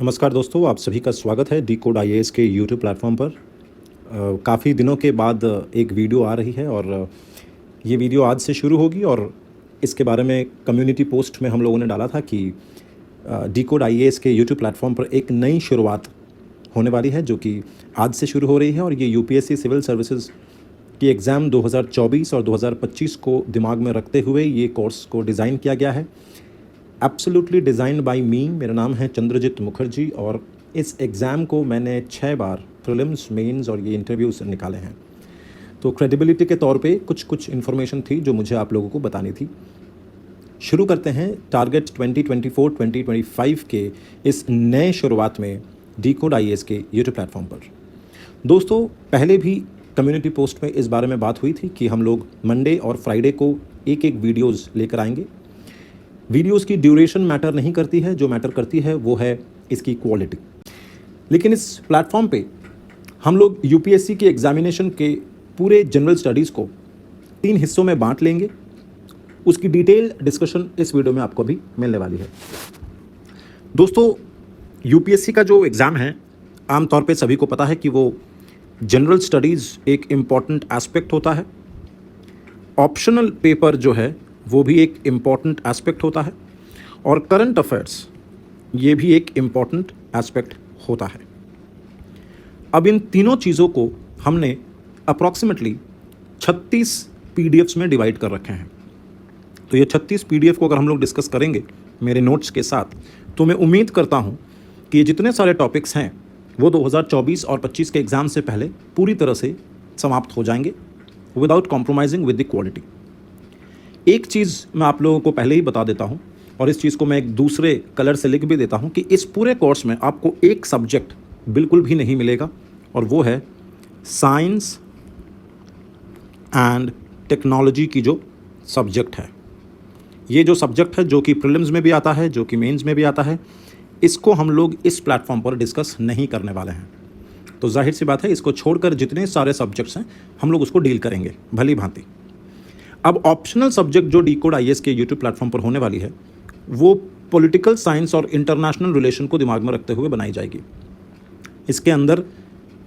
नमस्कार दोस्तों, आप सभी का स्वागत है डी कोड आईएएस के यूट्यूब प्लेटफॉर्म पर। काफ़ी दिनों के बाद एक वीडियो आ रही है और ये वीडियो आज से शुरू होगी और इसके बारे में कम्युनिटी पोस्ट में हम लोगों ने डाला था कि डी कोड आईएएस के यूट्यूब प्लेटफॉर्म पर एक नई शुरुआत होने वाली है जो कि आज से शुरू हो रही है और ये यूपीएससी सिविल सर्विसेज की एग्ज़ाम 2024 और 2025 को दिमाग में रखते हुए ये कोर्स को डिज़ाइन किया गया है। एब्सोल्युटली डिज़ाइंड बाय मी। मेरा नाम है चंद्रजीत मुखर्जी और इस एग्ज़ाम को मैंने 6 बार प्रीलिम्स, मेंस और ये इंटरव्यूज़ निकाले हैं। तो क्रेडिबिलिटी के तौर पे कुछ इन्फॉर्मेशन थी जो मुझे आप लोगों को बतानी थी। शुरू करते हैं टारगेट 2024-2025 के इस नए शुरुआत में डी कोड आईएएस के यूट्यूब प्लेटफॉर्म पर। दोस्तों, पहले भी कम्युनिटी पोस्ट में इस बारे में बात हुई थी कि हम लोग मंडे और फ्राइडे को एक वीडियोज़ लेकर आएंगे। वीडियोस की ड्यूरेशन मैटर नहीं करती है, जो मैटर करती है वो है इसकी क्वालिटी। लेकिन इस प्लेटफॉर्म पे हम लोग यूपीएससी के एग्जामिनेशन के पूरे जनरल स्टडीज़ को 3 हिस्सों में बांट लेंगे। उसकी डिटेल डिस्कशन इस वीडियो में आपको भी मिलने वाली है। दोस्तों, यूपीएससी का जो एग्ज़ाम है आमतौर पे सभी को पता है कि वो जनरल स्टडीज़ एक इम्पॉर्टेंट एस्पेक्ट होता है। ऑप्शनल पेपर जो है वो भी एक इम्पॉर्टेंट एस्पेक्ट होता है और करंट अफेयर्स ये भी एक इम्पॉर्टेंट एस्पेक्ट होता है। अब इन तीनों चीज़ों को हमने अप्रॉक्सीमेटली 36 पीडीएफ्स में डिवाइड कर रखे हैं। तो ये 36 पीडीएफ को अगर हम लोग डिस्कस करेंगे मेरे नोट्स के साथ, तो मैं उम्मीद करता हूँ कि ये जितने सारे टॉपिक्स हैं वो 2024 और 25 के एग्ज़ाम से पहले पूरी तरह से समाप्त हो जाएंगे without compromising with the quality. एक चीज़ मैं आप लोगों को पहले ही बता देता हूं और इस चीज़ को मैं एक दूसरे कलर से लिख भी देता हूं कि इस पूरे कोर्स में आपको एक सब्जेक्ट बिल्कुल भी नहीं मिलेगा और वो है साइंस एंड टेक्नोलॉजी की जो सब्जेक्ट है। ये जो सब्जेक्ट है जो कि प्रीलिम्स में भी आता है, जो कि मेंस में भी आता है, इसको हम लोग इस प्लेटफॉर्म पर डिस्कस नहीं करने वाले हैं। तो जाहिर सी बात है, इसको छोड़कर जितने सारे सब्जेक्ट्स हैं हम लोग उसको डील करेंगे भली भांति। अब ऑप्शनल सब्जेक्ट जो डी कोड आईएएस के यूट्यूब प्लेटफॉर्म पर होने वाली है वो पॉलिटिकल साइंस और इंटरनेशनल रिलेशन को दिमाग में रखते हुए बनाई जाएगी। इसके अंदर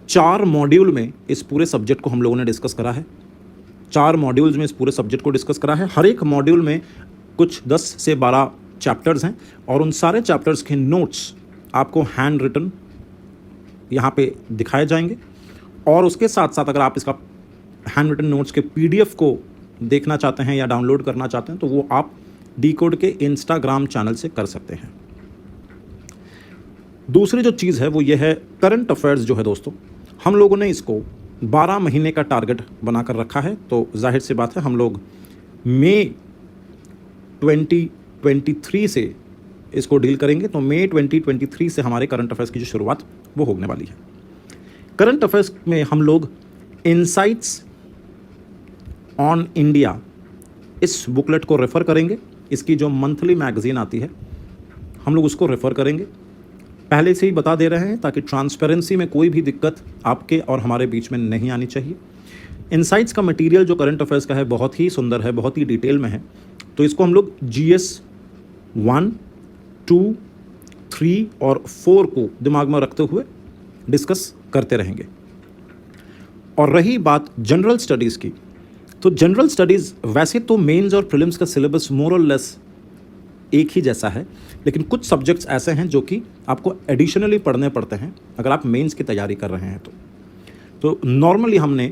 4 मॉड्यूल में इस पूरे सब्जेक्ट को हम लोगों ने डिस्कस करा है। 4 मॉड्यूल्स में इस पूरे सब्जेक्ट को डिस्कस करा है। हर एक मॉड्यूल में कुछ 10 से 12 चैप्टर्स हैं और उन सारे चैप्टर्स के नोट्स आपको हैंड रिटन यहाँ पे दिखाए जाएंगे और उसके साथ साथ अगर आप इसका हैंड रिटन नोट्स के पीडीएफ को देखना चाहते हैं या डाउनलोड करना चाहते हैं तो वो आप डी कोड के इंस्टाग्राम चैनल से कर सकते हैं। दूसरी जो चीज़ है वो ये है करंट अफेयर्स जो है दोस्तों, हम लोगों ने इसको 12 महीने का टारगेट बनाकर रखा है। तो जाहिर सी बात है हम लोग मई 2023 से इसको डील करेंगे। तो मई 2023 से हमारे करंट अफेयर्स की जो शुरुआत वो होने वाली है। करंट अफेयर्स में हम लोग इनसाइट्स ऑन इंडिया इस बुकलेट को रेफ़र करेंगे। इसकी जो मंथली मैगज़ीन आती है हम लोग उसको रेफ़र करेंगे। पहले से ही बता दे रहे हैं ताकि ट्रांसपेरेंसी में कोई भी दिक्कत आपके और हमारे बीच में नहीं आनी चाहिए। इनसाइट्स का मटेरियल जो करंट अफेयर्स का है बहुत ही सुंदर है, बहुत ही डिटेल में है। तो इसको हम लोग GS 1, 2, 3 और 4 को दिमाग में रखते हुए डिस्कस करते रहेंगे। और रही बात जनरल स्टडीज़ की, तो जनरल स्टडीज़ वैसे तो मेंस और प्रीलिम्स का सिलेबस मोर और लेस एक ही जैसा है, लेकिन कुछ सब्जेक्ट्स ऐसे हैं जो कि आपको एडिशनली पढ़ने पड़ते हैं अगर आप मेंस की तैयारी कर रहे हैं तो नॉर्मली हमने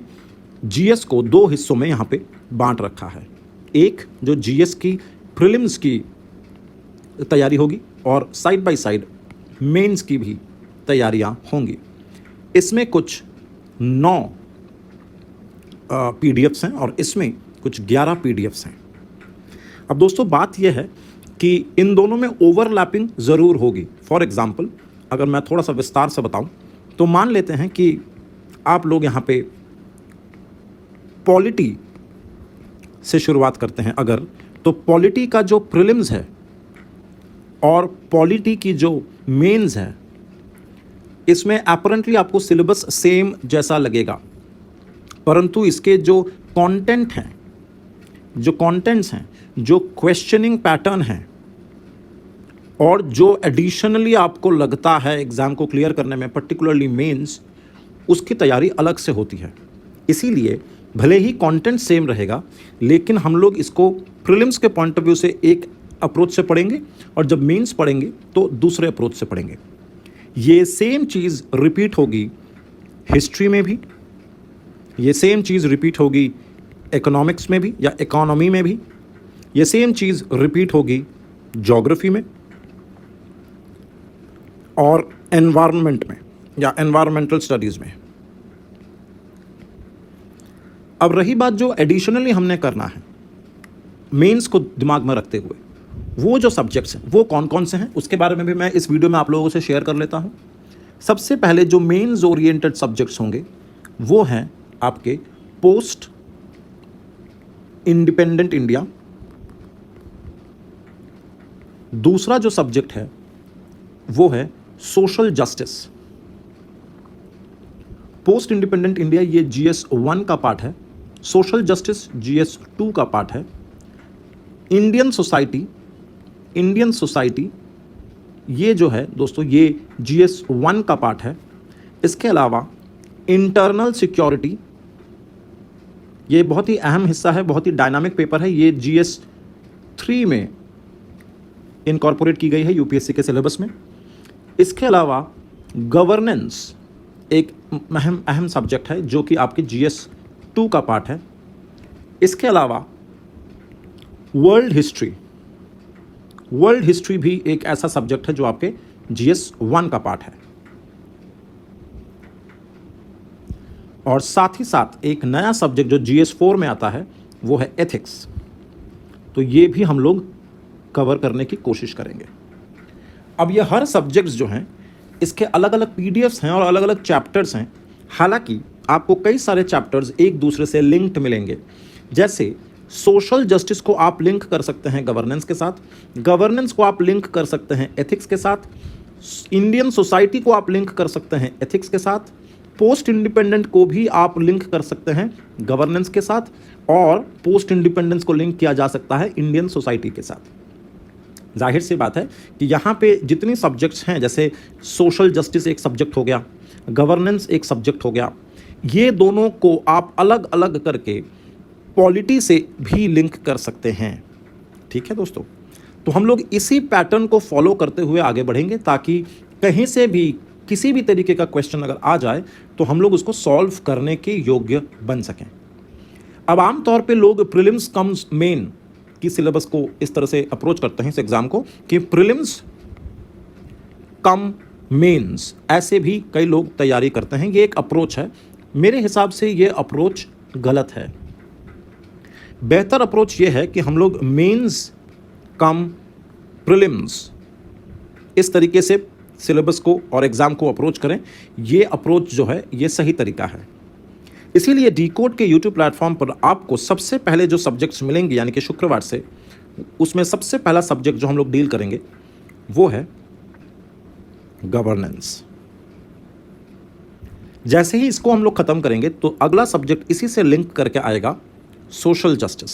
जीएस को 2 हिस्सों में यहाँ पे बांट रखा है। एक जो जीएस की प्रीलिम्स की तैयारी होगी और साइड बाय साइड मेंस की भी तैयारियाँ होंगी। इसमें कुछ 9 पीडीएफ्स हैं और इसमें कुछ 11 पीडीएफ्स हैं। अब दोस्तों बात यह है कि इन दोनों में ओवरलैपिंग ज़रूर होगी। फॉर एग्ज़ाम्पल अगर मैं थोड़ा सा विस्तार से बताऊं तो मान लेते हैं कि आप लोग यहाँ पे पॉलिटी से शुरुआत करते हैं अगर, तो पॉलिटी का जो प्रीलिम्स है और पॉलिटी की जो मेंस है इसमें अपरेंटली आपको सिलेबस सेम जैसा लगेगा, परंतु इसके जो कंटेंट हैं, जो कंटेंट्स हैं, जो क्वेश्चनिंग पैटर्न है और जो एडिशनली आपको लगता है एग्ज़ाम को क्लियर करने में, पर्टिकुलरली मेंस, उसकी तैयारी अलग से होती है। इसीलिए भले ही कंटेंट सेम रहेगा, लेकिन हम लोग इसको प्रीलिम्स के पॉइंट ऑफ व्यू से एक अप्रोच से पढ़ेंगे और जब मेंस पढ़ेंगे तो दूसरे अप्रोच से पढ़ेंगे। ये सेम चीज़ रिपीट होगी हिस्ट्री में भी, ये सेम चीज़ रिपीट होगी इकोनॉमिक्स में भी या इकोनॉमी में भी, ये सेम चीज़ रिपीट होगी ज्योग्राफी में और एनवायरनमेंट में या एनवायरमेंटल स्टडीज़ में। अब रही बात जो एडिशनली हमने करना है मेंस को दिमाग में रखते हुए, वो जो सब्जेक्ट्स हैं वो कौन कौन से हैं उसके बारे में भी मैं इस वीडियो में आप लोगों से शेयर कर लेता हूं। सबसे पहले जो मेंस ओरिएंटेड सब्जेक्ट्स होंगे वो हैं आपके पोस्ट इंडिपेंडेंट इंडिया। दूसरा जो सब्जेक्ट है वो है social justice. Post independent India ये GS 1 का पार्ट है, सोशल जस्टिस GS 2 का पार्ट है। इंडियन सोसाइटी ये जो है दोस्तों ये GS 1 का पार्ट है। इसके अलावा इंटरनल सिक्योरिटी, ये बहुत ही अहम हिस्सा है, बहुत ही डायनामिक पेपर है, ये GS 3 में इनकॉर्पोरेट की गई है UPSC के सिलेबस में। इसके अलावा गवर्नेंस एक अहम सब्जेक्ट है जो कि आपके GS 2 का पार्ट है। इसके अलावा वर्ल्ड हिस्ट्री भी एक ऐसा सब्जेक्ट है जो आपके GS 1 का पार्ट है। और साथ ही साथ एक नया सब्जेक्ट जो GS 4 में आता है वो है एथिक्स। तो ये भी हम लोग कवर करने की कोशिश करेंगे। अब ये हर सब्जेक्ट्स जो हैं इसके अलग अलग PDFs हैं और अलग अलग चैप्टर्स हैं। हालांकि आपको कई सारे चैप्टर्स एक दूसरे से लिंक्ड मिलेंगे। जैसे सोशल जस्टिस को आप लिंक कर सकते हैं गवर्नेंस के साथ, गवर्नेंस को आप लिंक कर सकते हैं एथिक्स के साथ, इंडियन सोसाइटी को आप लिंक कर सकते हैं एथिक्स के साथ, पोस्ट इंडिपेंडेंट को भी आप लिंक कर सकते हैं गवर्नेंस के साथ, और पोस्ट इंडिपेंडेंस को लिंक किया जा सकता है इंडियन सोसाइटी के साथ। जाहिर सी बात है कि यहाँ पे जितनी सब्जेक्ट्स हैं, जैसे सोशल जस्टिस एक सब्जेक्ट हो गया, गवर्नेंस एक सब्जेक्ट हो गया, ये दोनों को आप अलग अलग करके पॉलिटी से भी लिंक कर सकते हैं। ठीक है दोस्तों, तो हम लोग इसी पैटर्न को फॉलो करते हुए आगे बढ़ेंगे ताकि कहीं से भी किसी भी तरीके का क्वेश्चन अगर आ जाए तो हम लोग उसको सॉल्व करने के योग्य बन सकें। अब आमतौर पे लोग प्रीलिम्स कम्स मेन की सिलेबस को इस तरह से अप्रोच करते हैं इस एग्ज़ाम को कि प्रीलिम्स कम मेंस, ऐसे भी कई लोग तैयारी करते हैं। ये एक अप्रोच है, मेरे हिसाब से ये अप्रोच गलत है। बेहतर अप्रोच ये है कि हम लोग मेंस कम प्रीलिम्स इस तरीके से सिलेबस को और एग्ज़ाम को अप्रोच करें। ये अप्रोच जो है ये सही तरीका है। इसीलिए डिकोड के YouTube प्लेटफॉर्म पर आपको सबसे पहले जो सब्जेक्ट्स मिलेंगे यानी कि शुक्रवार से, उसमें सबसे पहला सब्जेक्ट जो हम लोग डील करेंगे वो है गवर्नेंस। जैसे ही इसको हम लोग ख़त्म करेंगे तो अगला सब्जेक्ट इसी से लिंक करके आएगा सोशल जस्टिस,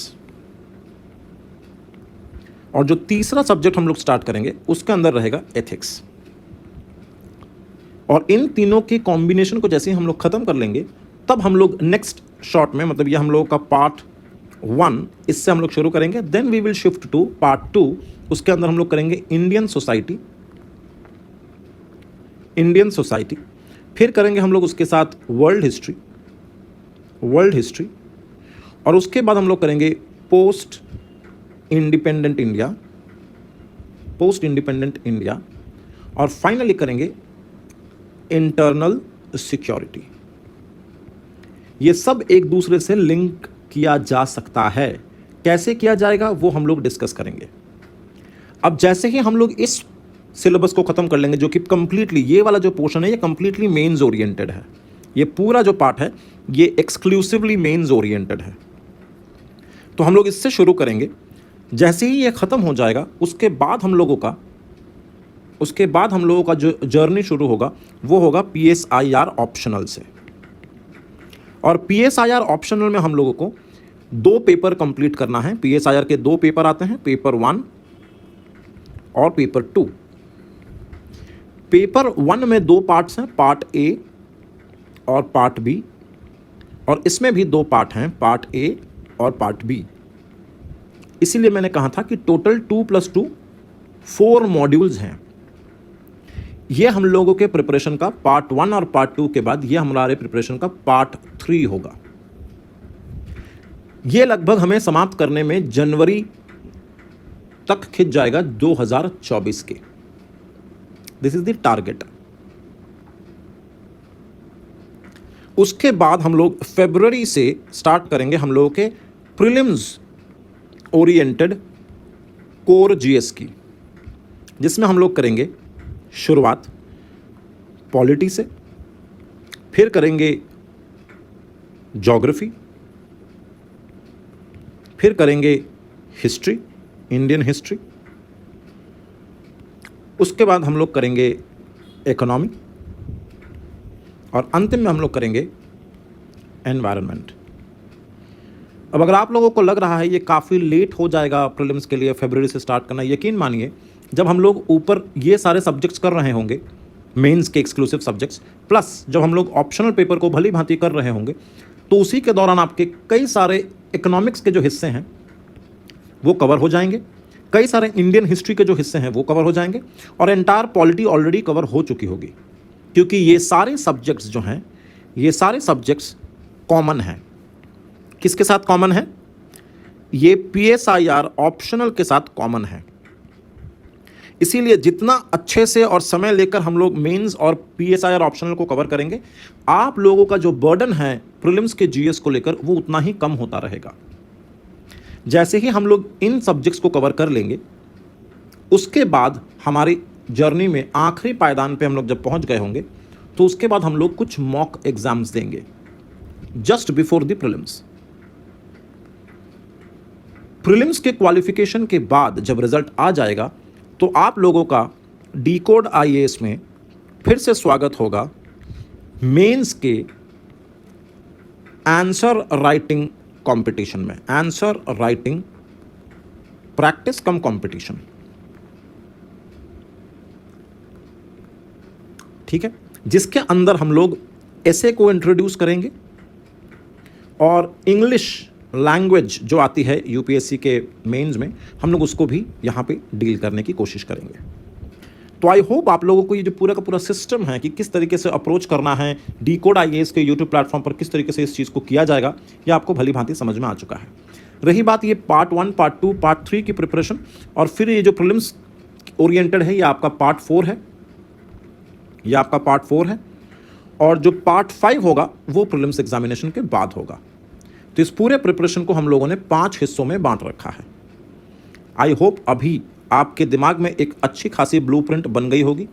और जो तीसरा सब्जेक्ट हम लोग स्टार्ट करेंगे उसके अंदर रहेगा एथिक्स। और इन तीनों के कॉम्बिनेशन को जैसे ही हम लोग ख़त्म कर लेंगे तब हम लोग नेक्स्ट शॉर्ट में, मतलब ये हम लोगों का पार्ट 1, इससे हम लोग शुरू करेंगे। Then we will shift to part 2, उसके अंदर हम लोग करेंगे इंडियन सोसाइटी, फिर करेंगे हम लोग उसके साथ वर्ल्ड हिस्ट्री, और उसके बाद हम लोग करेंगे पोस्ट इंडिपेंडेंट इंडिया, और फाइनली करेंगे इंटरनल सिक्योरिटी। ये सब एक दूसरे से लिंक किया जा सकता है। कैसे किया जाएगा वो हम लोग डिस्कस करेंगे। अब जैसे ही हम लोग इस सिलेबस को ख़त्म कर लेंगे, जो कि कंप्लीटली ये वाला जो पोर्शन है ये कंप्लीटली मेंस ओरिएंटेड है, ये पूरा जो पार्ट है ये एक्सक्लूसिवली मेंस ओरिएंटेड है, तो हम लोग इससे शुरू करेंगे। जैसे ही ये ख़त्म हो जाएगा उसके बाद हम लोगों का जो जर्नी शुरू होगा वो होगा PSIR ऑप्शनल से। और PSIR ऑप्शनल में हम लोगों को 2 पेपर कंप्लीट करना है। PSIR के 2 पेपर आते हैं, पेपर 1 और पेपर 2। पेपर 1 में 2 पार्ट्स हैं, पार्ट ए और पार्ट बी, और इसमें भी 2 पार्ट हैं, पार्ट ए और पार्ट बी। इसीलिए मैंने कहा था कि टोटल 2+2 4 मॉड्यूल्स हैं। ये हम लोगों के प्रिपरेशन का पार्ट 1 और पार्ट 2 के बाद ये हमारे प्रिपरेशन का पार्ट 3 होगा। ये लगभग हमें समाप्त करने में जनवरी तक खिंच जाएगा 2024 के। This is the target. उसके बाद हम लोग फरवरी से स्टार्ट करेंगे हम लोगों के प्रीलिम्स ओरिएंटेड कोर जीएस की, जिसमें हम लोग करेंगे शुरुआत पॉलिटी से, फिर करेंगे ज्योग्राफी, फिर करेंगे हिस्ट्री, इंडियन हिस्ट्री, उसके बाद हम लोग करेंगे इकोनॉमी, और अंतिम में हम लोग करेंगे एनवायरनमेंट। अब अगर आप लोगों को लग रहा है ये काफ़ी लेट हो जाएगा प्रीलिम्स के लिए फरवरी से स्टार्ट करना, यकीन मानिए जब हम लोग ऊपर ये सारे सब्जेक्ट्स कर रहे होंगे, मेंस के एक्सक्लूसिव सब्जेक्ट्स, प्लस जब हम लोग ऑप्शनल पेपर को भली भांति कर रहे होंगे, तो उसी के दौरान आपके कई सारे इकोनॉमिक्स के जो हिस्से हैं वो कवर हो जाएंगे, कई सारे इंडियन हिस्ट्री के जो हिस्से हैं वो कवर हो जाएंगे, और एंटायर पॉलिटी ऑलरेडी कवर हो चुकी होगी, क्योंकि ये सारे सब्जेक्ट्स जो हैं, ये सारे सब्जेक्ट्स कॉमन हैं। किसके साथ कॉमन है? ये PSIR ऑप्शनल के साथ कॉमन है। इसीलिए जितना अच्छे से और समय लेकर हम लोग मेंस और PSIR ऑप्शनल को कवर करेंगे, आप लोगों का जो बर्डन है प्रीलिम्स के जीएस को लेकर वो उतना ही कम होता रहेगा। जैसे ही हम लोग इन सब्जेक्ट्स को कवर कर लेंगे, उसके बाद हमारी जर्नी में आखिरी पायदान पे हम लोग जब पहुंच गए होंगे, तो उसके बाद हम लोग कुछ मॉक एग्जाम्स देंगे just before the prelims. Prelims के क्वालिफिकेशन के बाद जब रिजल्ट आ जाएगा, तो आप लोगों का डिकोड IAS में फिर से स्वागत होगा मेंस के आंसर राइटिंग कंपटीशन में, आंसर राइटिंग प्रैक्टिस कम कंपटीशन। ठीक है, जिसके अंदर हम लोग ऐसे को इंट्रोड्यूस करेंगे और इंग्लिश लैंग्वेज जो आती है UPSC के मेंस में, हम लोग उसको भी यहाँ पे डील करने की कोशिश करेंगे। तो आई होप आप लोगों को ये जो पूरा का पूरा सिस्टम है कि किस तरीके से अप्रोच करना है डिकोड IAS के YouTube प्लेटफॉर्म पर, किस तरीके से इस चीज़ को किया जाएगा, ये आपको भली भांति समझ में आ चुका है। रही बात ये पार्ट 1, पार्ट 2, पार्ट 3 की प्रिपरेशन, और फिर ये जो प्रीलिम्स ओरिएंटेड है ये आपका पार्ट 4 है, ये आपका पार्ट 4 है, और जो पार्ट 5 होगा वो प्रीलिम्स एग्जामिनेशन के बाद होगा। तो इस पूरे प्रिपरेशन को हम लोगों ने 5 हिस्सों में बांट रखा है। आई होप अभी आपके दिमाग में एक अच्छी खासी ब्लूप्रिंट बन गई होगी।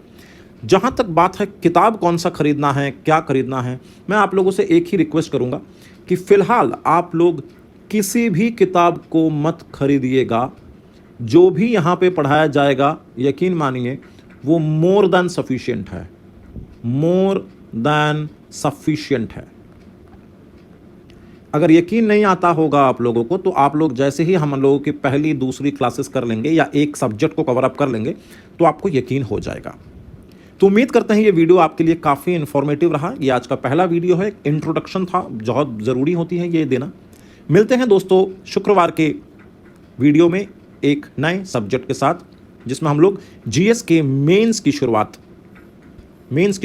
जहाँ तक बात है किताब कौन सा खरीदना है, क्या खरीदना है, मैं आप लोगों से एक ही रिक्वेस्ट करूँगा कि फ़िलहाल आप लोग किसी भी किताब को मत खरीदिएगा। जो भी यहाँ पे पढ़ाया जाएगा, यकीन मानिए वो मोर देन सफिशिएंट है, मोर देन सफिशिएंट है। अगर यकीन नहीं आता होगा आप लोगों को, तो आप लोग जैसे ही हम लोगों की पहली दूसरी क्लासेस कर लेंगे या एक सब्जेक्ट को कवर अप कर लेंगे, तो आपको यकीन हो जाएगा। तो उम्मीद करते हैं ये वीडियो आपके लिए काफ़ी इन्फॉर्मेटिव रहा। ये आज का पहला वीडियो है, इंट्रोडक्शन था, बहुत ज़रूरी होती है ये देना। मिलते हैं दोस्तों शुक्रवार के वीडियो में एक नए सब्जेक्ट के साथ, जिसमें हम लोग GS के मेंस की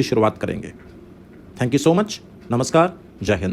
शुरुआत करेंगे। Thank you so much. नमस्कार, जय हिंद।